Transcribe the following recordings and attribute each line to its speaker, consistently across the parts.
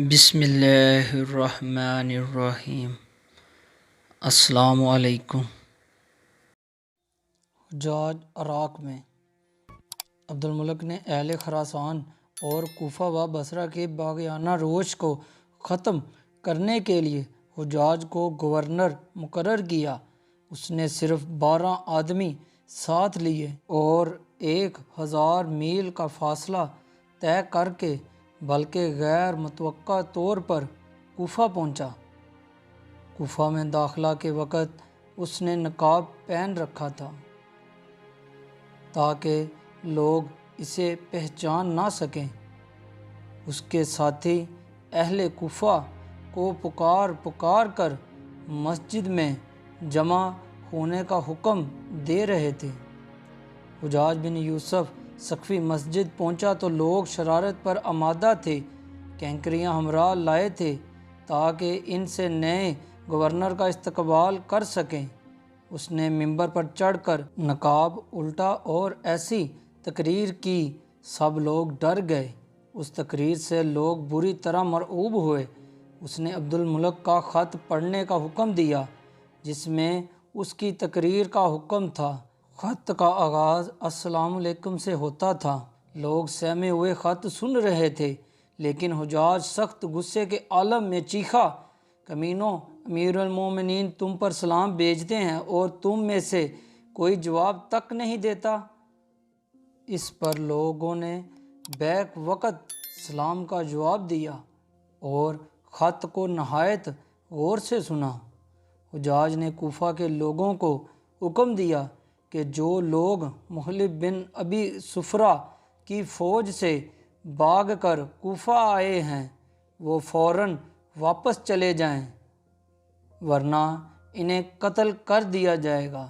Speaker 1: بسم اللہ الرحمن الرحیم۔ السلام علیکم۔ حجاج عراق میں عبد الملک نے اہل خراسان اور کوفہ و بصرہ کے باغیانہ روش کو ختم کرنے کے لیے حجاج کو گورنر مقرر کیا۔ اس نے صرف 12 آدمی ساتھ لیے اور 1000 میل کا فاصلہ طے کر کے بلکہ غیر متوقع طور پر کوفہ پہنچا۔ کوفہ میں داخلہ کے وقت اس نے نقاب پہن رکھا تھا تاکہ لوگ اسے پہچان نہ سکیں۔ اس کے ساتھی اہل کوفہ کو پکار کر مسجد میں جمع ہونے کا حکم دے رہے تھے۔ حجاج بن یوسف ثقفی مسجد پہنچا تو لوگ شرارت پر آمادہ تھے، کینکریاں ہمراہ لائے تھے تاکہ ان سے نئے گورنر کا استقبال کر سکیں۔ اس نے ممبر پر چڑھ کر نقاب الٹا اور ایسی تقریر کی، سب لوگ ڈر گئے۔ اس تقریر سے لوگ بری طرح مرعوب ہوئے۔ اس نے عبد الملک کا خط پڑھنے کا حکم دیا جس میں اس کی تقریر کا حکم تھا۔ خط کا آغاز السلام علیکم سے ہوتا تھا۔ لوگ سہمے ہوئے خط سن رہے تھے، لیکن حجاج سخت غصے کے عالم میں چیخا، کمینوں، امیر المومنین تم پر سلام بھیجتے ہیں اور تم میں سے کوئی جواب تک نہیں دیتا۔ اس پر لوگوں نے بیک وقت سلام کا جواب دیا اور خط کو نہایت غور سے سنا۔ حجاج نے کوفہ کے لوگوں کو حکم دیا کہ جو لوگ محلب بن ابی سفرہ کی فوج سے بھاگ کر کوفہ آئے ہیں وہ فوراً واپس چلے جائیں، ورنہ انہیں قتل کر دیا جائے گا۔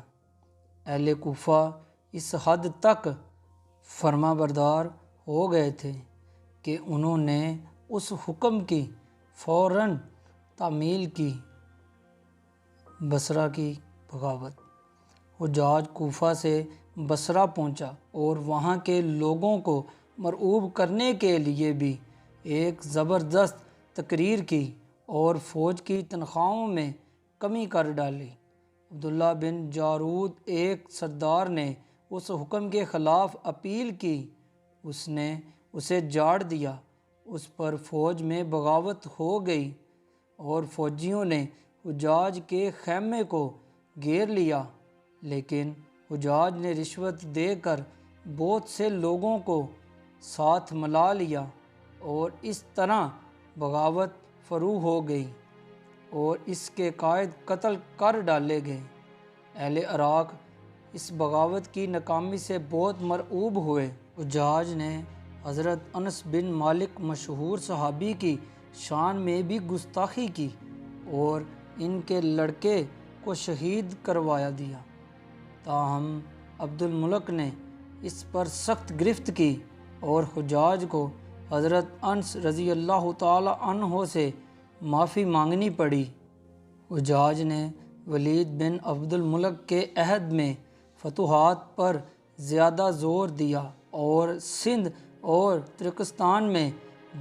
Speaker 1: اہل کوفہ اس حد تک فرما بردار ہو گئے تھے کہ انہوں نے اس حکم کی فوراً تعمیل کی۔ بصرہ کی بغاوت۔ حجاج کوفہ سے بصرہ پہنچا اور وہاں کے لوگوں کو مرعوب کرنے کے لیے بھی ایک زبردست تقریر کی اور فوج کی تنخواہوں میں کمی کر ڈالی۔ عبداللہ بن جارود ایک سردار نے اس حکم کے خلاف اپیل کی۔ اس نے اسے جاڑ دیا۔ اس پر فوج میں بغاوت ہو گئی اور فوجیوں نے حجاج کے خیمے کو گھیر لیا، لیکن حجاج نے رشوت دے کر بہت سے لوگوں کو ساتھ ملا لیا اور اس طرح بغاوت فروغ ہو گئی اور اس کے قائد قتل کر ڈالے گئے۔ اہل عراق اس بغاوت کی ناکامی سے بہت مرعوب ہوئے۔ حجاج نے حضرت انس بن مالک مشہور صحابی کی شان میں بھی گستاخی کی اور ان کے لڑکے کو شہید کروا دیا۔ تاہم عبد الملک نے اس پر سخت گرفت کی اور حجاج کو حضرت انس رضی اللہ تعالی عنہ سے معافی مانگنی پڑی۔ حجاج نے ولید بن عبد الملک کے عہد میں فتوحات پر زیادہ زور دیا اور سندھ اور ترکستان میں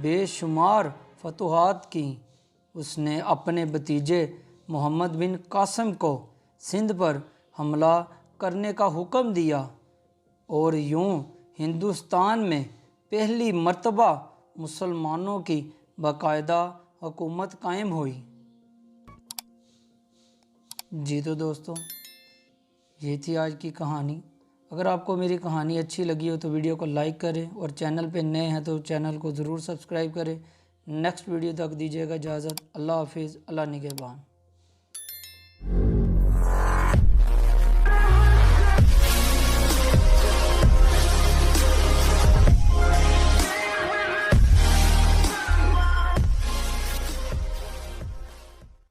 Speaker 1: بے شمار فتوحات کیں۔ اس نے اپنے بھتیجے محمد بن قاسم کو سندھ پر حملہ کرنے کا حکم دیا اور یوں ہندوستان میں پہلی مرتبہ مسلمانوں کی باقاعدہ حکومت قائم ہوئی۔ جی تو دوستو، یہ تھی آج کی کہانی۔ اگر آپ کو میری کہانی اچھی لگی ہو تو ویڈیو کو لائک کریں اور چینل پہ نئے ہیں تو چینل کو ضرور سبسکرائب کریں۔ نیکسٹ ویڈیو تک دیجیے گا اجازت۔ اللہ حافظ، اللہ نگہبان۔